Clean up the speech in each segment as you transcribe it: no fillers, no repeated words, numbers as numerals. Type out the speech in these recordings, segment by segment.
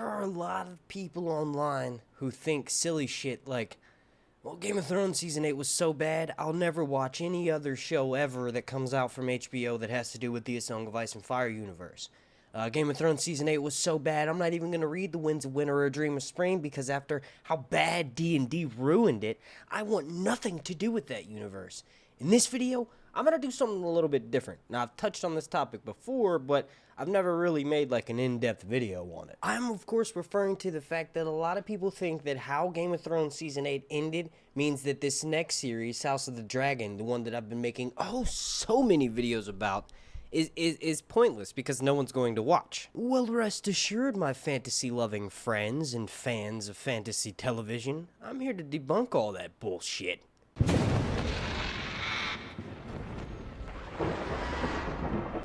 are a lot of people online who think silly shit like, well, Game of Thrones Season 8 was so bad, I'll never watch any other show ever that comes out from HBO that has to do with the A Song of Ice and Fire universe. Game of Thrones Season 8 was so bad, I'm not even going to read The Winds of Winter or A Dream of Spring because after how bad D&D ruined it, I want nothing to do with that universe. In this video, I'm going to do something a little bit different. Now, I've touched on this topic before, but I've never really made like an in-depth video on it. I'm, of course, referring to the fact that a lot of people think that how Game of Thrones Season 8 ended means that this next series, House of the Dragon, the one that I've been making so many videos about, is pointless because no one's going to watch. Well, rest assured, my fantasy-loving friends and fans of fantasy television, I'm here to debunk all that bullshit.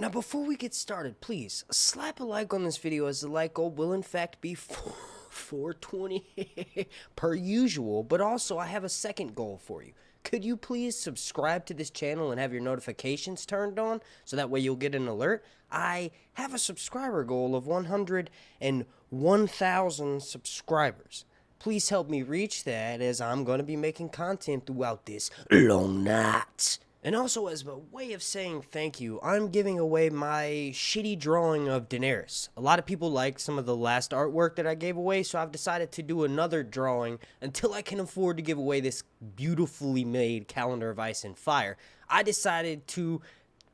Now, before we get started, please, slap a like on this video as the like goal will in fact be 420 per usual, but also I have a second goal for you. Could you please subscribe to this channel and have your notifications turned on so that way you'll get an alert? I have a subscriber goal of 101,000 subscribers. Please help me reach that as I'm going to be making content throughout this long night. And also, as a way of saying thank you, I'm giving away my shitty drawing of Daenerys. A lot of people like some of the last artwork that I gave away, so I've decided to do another drawing until I can afford to give away this beautifully made Calendar of Ice and Fire. I decided to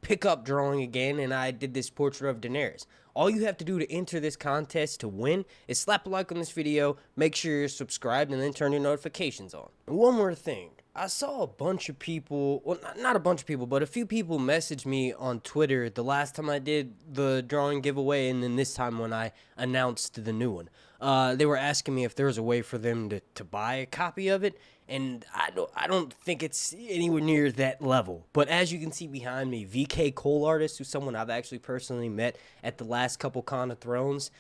pick up drawing again, and I did this portrait of Daenerys. All you have to do to enter this contest to win is slap a like on this video, make sure you're subscribed, and then turn your notifications on. And one more thing. I saw a bunch of people, well, not a bunch of people, but a few people message me on Twitter the last time I did the drawing giveaway and then this time when I announced the new one. They were asking me if there was a way for them to buy a copy of it, and I don't think it's anywhere near that level. But as you can see behind me, VK Cole Artist, who's someone I've actually personally met at the last couple Con of Thrones,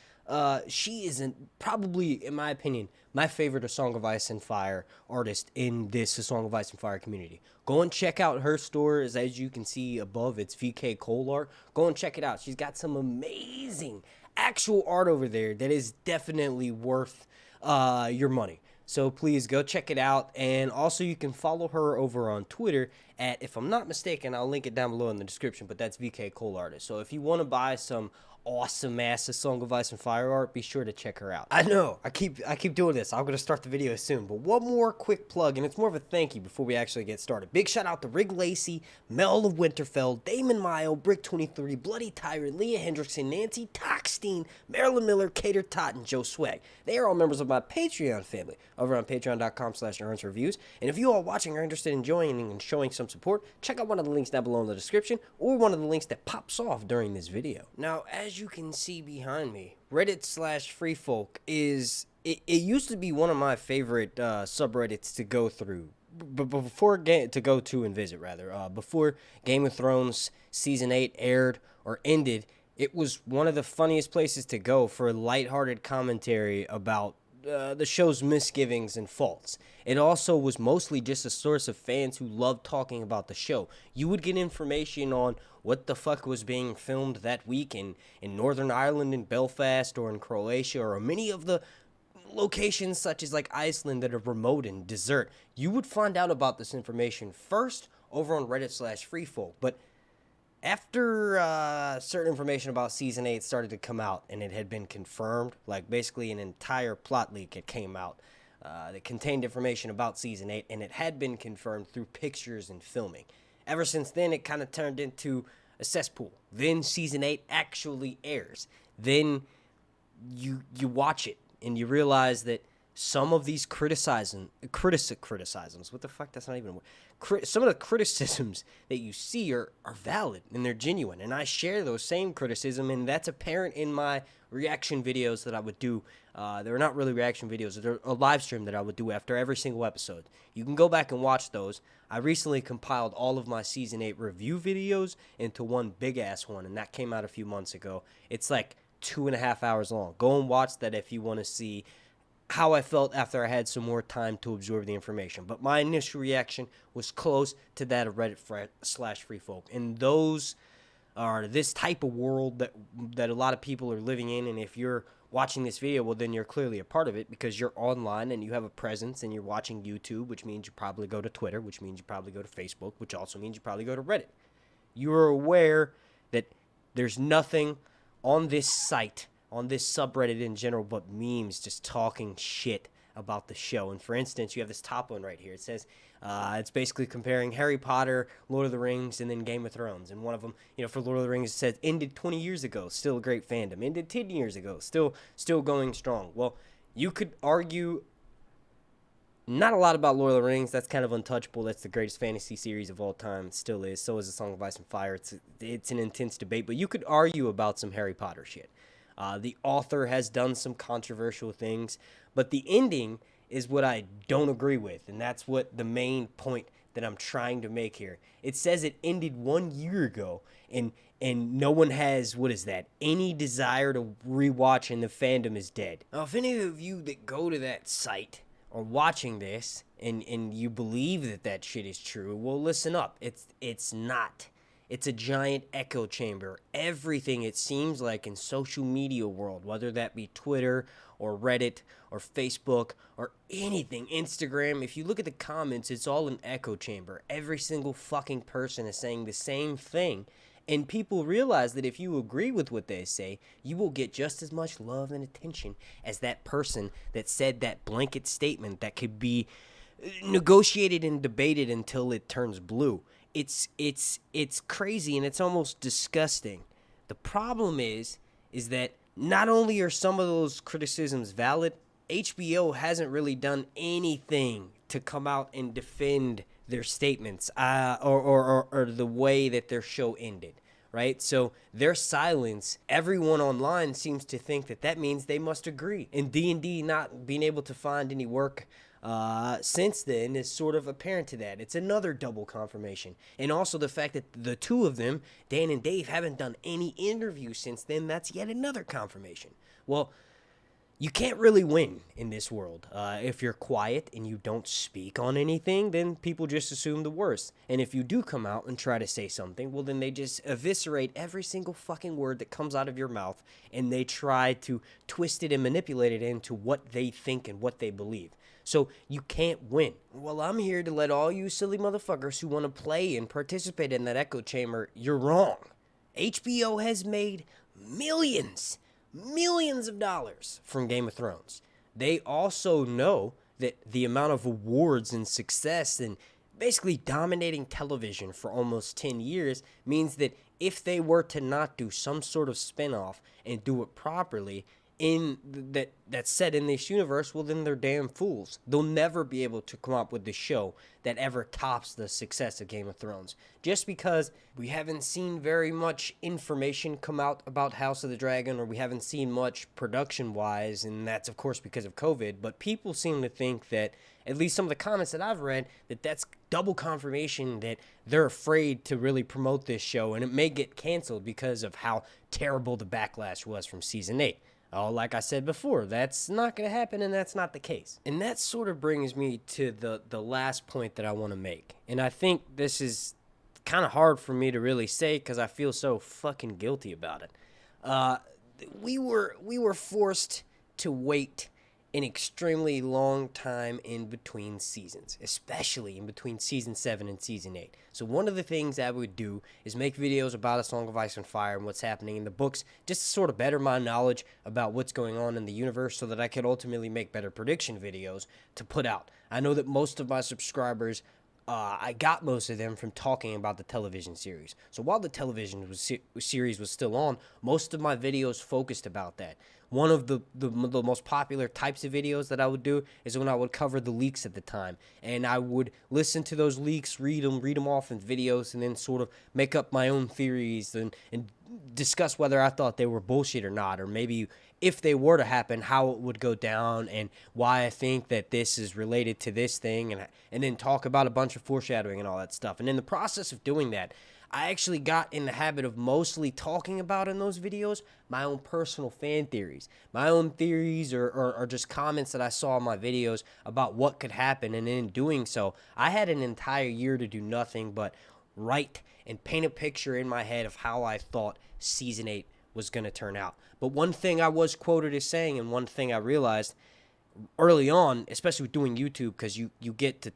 she isn't probably, in my opinion, my favorite A Song of Ice and Fire artist in this A Song of Ice and Fire community. Go and check out her store, as you can see above, it's VK Cole Art. Go and check it out. She's got some amazing actual art over there that is definitely worth your money. So please go check it out. And also you can follow her over on Twitter at, if I'm not mistaken, I'll link it down below in the description, but that's VK Cole Artist. So if you want to buy some awesome ass A Song of Ice and Fire art, be sure to check her out. I know, I keep doing this. I'm going to start the video soon, but one more quick plug, and it's more of a thank you before we actually get started. Big shout out to Lacey, Mel of Winterfell, Damon Mayo, Brick23, Bloody Tyrant, Leah Hendrickson, Nancy, Tockstein, Marilyn Miller, Cater Tot, and Joe Swag. They are all members of my Patreon family over on patreon.com/earnsreviews. And if you all watching are interested in joining and showing some support, check out one of the links down below in the description or one of the links that pops off during this video. Now, as you can see behind me, Reddit/Freefolk is, it used to be one of my favorite subreddits to go through, before Game of Thrones Season 8 aired or ended. It was one of the funniest places to go for lighthearted commentary about the show's misgivings and faults. It also was mostly just a source of fans who loved talking about the show. You would get information on what the fuck was being filmed that week in Northern Ireland, in Belfast, or in Croatia, or many of the locations such as like Iceland that are remote and desert. You would find out about this information first over on Reddit/Freefolk, but after certain information about Season 8 started to come out and it had been confirmed, like basically an entire plot leak had came out that contained information about Season 8, and it had been confirmed through pictures and filming. Ever since then, it kind of turned into a cesspool. Then Season 8 actually airs. Then you watch it and you realize that some of these criticisms, what the fuck, that's not even a word. Some of the criticisms that you see are valid and they're genuine, and I share those same criticism, and that's apparent in my reaction videos that I would do. They're not really reaction videos, they're a live stream that I would do after every single episode. You can go back and watch those. I recently compiled all of my Season 8 review videos into one big ass one, and that came out a few months ago. It's like 2.5 hours long. Go and watch that if you want to see how I felt after I had some more time to absorb the information. But my initial reaction was close to that of Reddit/Freefolk. And those are this type of world that a lot of people are living in. And if you're watching this video, well, then you're clearly a part of it because you're online and you have a presence and you're watching YouTube, which means you probably go to Twitter, which means you probably go to Facebook, which also means you probably go to Reddit. You are aware that there's nothing on this site, on this subreddit in general, but memes just talking shit about the show. And for instance, you have this top one right here. It says it's basically comparing Harry Potter, Lord of the Rings, and then Game of Thrones. And one of them, for Lord of the Rings, it says ended 20 years ago, still a great fandom. Ended 10 years ago, still going strong. Well, you could argue not a lot about Lord of the Rings. That's kind of untouchable. That's the greatest fantasy series of all time. It still is. So is A Song of Ice and Fire. It's an intense debate, but you could argue about some Harry Potter shit. The author has done some controversial things, but the ending is what I don't agree with, and that's what the main point that I'm trying to make here. It says it ended 1 year ago, and no one has, any desire to rewatch, and the fandom is dead. Now, if any of you that go to that site are watching this, and you believe that shit is true, well, listen up. It's not. It's a giant echo chamber. Everything, it seems like, in social media world, whether that be Twitter or Reddit or Facebook or anything, Instagram, if you look at the comments, it's all an echo chamber. Every single fucking person is saying the same thing. And people realize that if you agree with what they say, you will get just as much love and attention as that person that said that blanket statement that could be negotiated and debated until it turns blue. It's crazy, and it's almost disgusting. The problem is that not only are some of those criticisms valid, HBO hasn't really done anything to come out and defend their statements or the way that their show ended, right? So their silence, everyone online seems to think that means they must agree. And D&D not being able to find any work since then is sort of apparent to that. It's another double confirmation. And also the fact that the two of them, Dan and Dave, haven't done any interviews since then, that's yet another confirmation. Well, you can't really win in this world. If you're quiet and you don't speak on anything, then people just assume the worst. And if you do come out and try to say something, well, then they just eviscerate every single fucking word that comes out of your mouth, and they try to twist it and manipulate it into what they think and what they believe. So you can't win. Well, I'm here to let all you silly motherfuckers who want to play and participate in that echo chamber, you're wrong. HBO has made millions of dollars from Game of Thrones. They also know that the amount of awards and success and basically dominating television for almost 10 years means that if they were to not do some sort of spinoff and do it properly in that's set in this universe, well, then they're damn fools. They'll never be able to come up with the show that ever tops the success of Game of Thrones. Just because we haven't seen very much information come out about House of the Dragon, or we haven't seen much production-wise, and that's, of course, because of COVID. But people seem to think that, at least some of the comments that I've read, that's double confirmation that they're afraid to really promote this show, and it may get canceled because of how terrible the backlash was from Season 8. Oh, like I said before, that's not going to happen, and that's not the case. And that sort of brings me to the last point that I want to make. And I think this is kind of hard for me to really say because I feel so fucking guilty about it. We were forced to wait an extremely long time in between seasons, especially in between Season 7 and Season 8. So one of the things I would do is make videos about A Song of Ice and Fire and what's happening in the books, just to sort of better my knowledge about what's going on in the universe so that I could ultimately make better prediction videos to put out. I know that most of my subscribers, I got most of them from talking about the television series. So while the television series was still on, most of my videos focused about that. One of the most popular types of videos that I would do is when I would cover the leaks at the time. And I would listen to those leaks, read them off in videos, and then sort of make up my own theories and discuss whether I thought they were bullshit or not, or maybe if they were to happen, how it would go down and why I think that this is related to this thing, and then talk about a bunch of foreshadowing and all that stuff. And in the process of doing that, I actually got in the habit of mostly talking about in those videos my own personal fan theories. My own theories or just comments that I saw in my videos about what could happen. And in doing so, I had an entire year to do nothing but write and paint a picture in my head of how I thought Season 8 was going to turn out. But one thing I was quoted as saying, and one thing I realized early on, especially with doing YouTube, because you get to,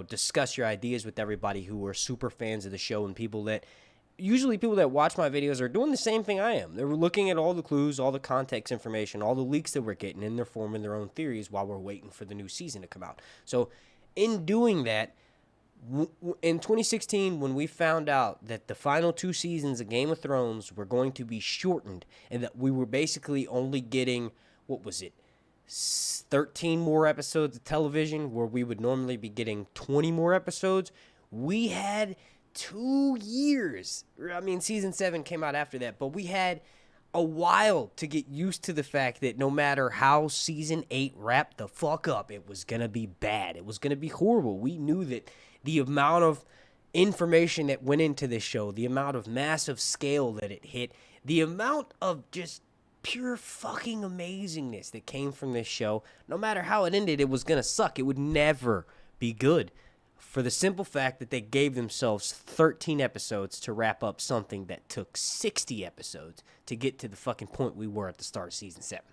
discuss your ideas with everybody who are super fans of the show, and people that watch my videos are doing the same thing I am. They're looking at all the clues, all the context information, all the leaks that we're getting, and they're forming their own theories while we're waiting for the new season to come out. So in doing that, in 2016, when we found out that the final 2 seasons of Game of Thrones were going to be shortened and that we were basically only getting, 13 more episodes of television where we would normally be getting 20 more episodes, we had 2 years. I mean, season 7 came out after that, but we had a while to get used to the fact that no matter how season 8 wrapped the fuck up, it was going to be bad. It was going to be horrible. We knew that the amount of information that went into this show, the amount of massive scale that it hit, the amount of just pure fucking amazingness that came from this show, no matter how it ended, it was going to suck. It would never be good, for the simple fact that they gave themselves 13 episodes to wrap up something that took 60 episodes to get to the fucking point we were at the start of season 7.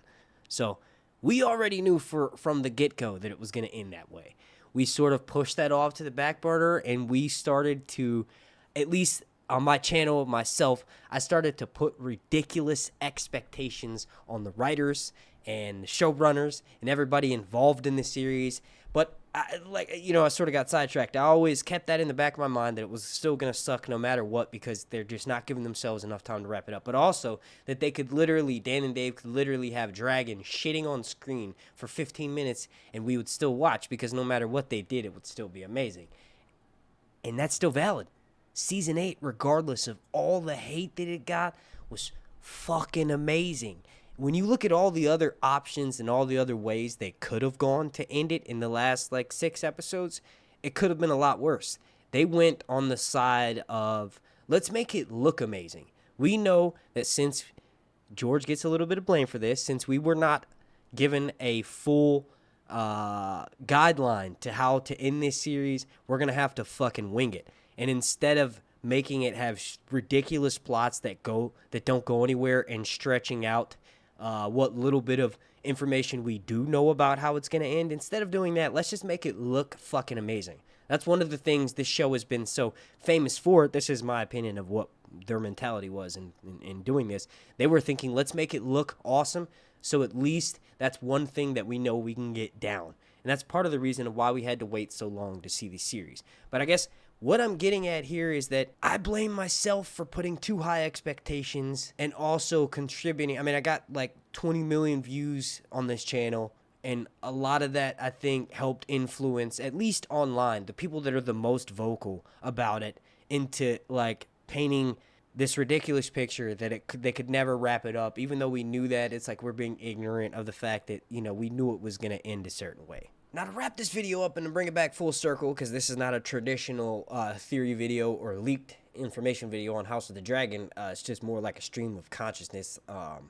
So we already knew from the get-go that it was going to end that way. We sort of pushed that off to the back burner, and we started to, at least on my channel, myself, I started to put ridiculous expectations on the writers and the showrunners and everybody involved in the series. But I sort of got sidetracked. I always kept that in the back of my mind, that it was still going to suck no matter what, because they're just not giving themselves enough time to wrap it up. But also that they could literally, Dan and Dave could literally have Dragon shitting on screen for 15 minutes and we would still watch, because no matter what they did, it would still be amazing. And that's still valid. Season 8, regardless of all the hate that it got, was fucking amazing. When you look at all the other options and all the other ways they could have gone to end it in the last 6 episodes, it could have been a lot worse. They went on the side of, let's make it look amazing. We know that since George gets a little bit of blame for this, since we were not given a full guideline to how to end this series, we're going to have to fucking wing it. And instead of making it have ridiculous plots that don't go anywhere and stretching out what little bit of information we do know about how it's going to end, instead of doing that, let's just make it look fucking amazing. That's one of the things this show has been so famous for. This is my opinion of what their mentality was in doing this. They were thinking, let's make it look awesome, so at least that's one thing that we know we can get down. And that's part of the reason of why we had to wait so long to see the series. But I guess what I'm getting at here is that I blame myself for putting too high expectations and also contributing. I mean, I got 20 million views on this channel, and a lot of that, I think, helped influence, at least online, the people that are the most vocal about it into painting this ridiculous picture that they could never wrap it up. Even though we knew that, it's like we're being ignorant of the fact that, we knew it was going to end a certain way. Now, to wrap this video up and to bring it back full circle, because this is not a traditional theory video or leaked information video on House of the Dragon, it's just more like a stream of consciousness. The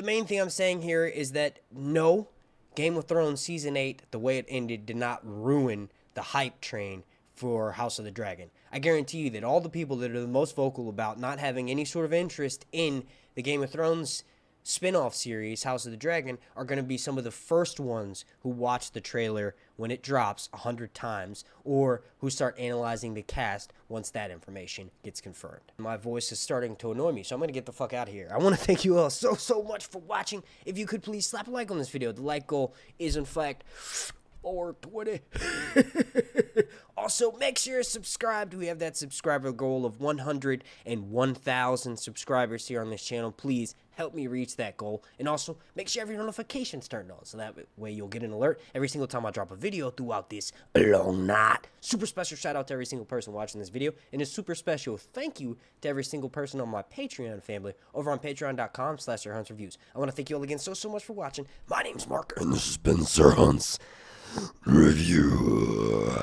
main thing I'm saying here is that no, Game of Thrones Season 8, the way it ended, did not ruin the hype train for House of the Dragon. I guarantee you that all the people that are the most vocal about not having any sort of interest in the Game of Thrones spin-off series, House of the Dragon, are going to be some of the first ones who watch the trailer when it drops 100 times, or who start analyzing the cast once that information gets confirmed. My voice is starting to annoy me, so I'm going to get the fuck out of here. I want to thank you all so much for watching. If you could please slap a like on this video. The like goal is, in fact, 420. Also, make sure you're subscribed. We have that subscriber goal of 101,000 subscribers here on this channel. Please help me reach that goal. And also, make sure you have your notifications turned on, so that way you'll get an alert every single time I drop a video throughout this long night. Super special shout out to every single person watching this video, and a super special thank you to every single person on my Patreon family over on patreon.com/SirHuntsReviews. I want to thank you all again so much for watching. My name's Mark, and this has been Sir Hunt's Review.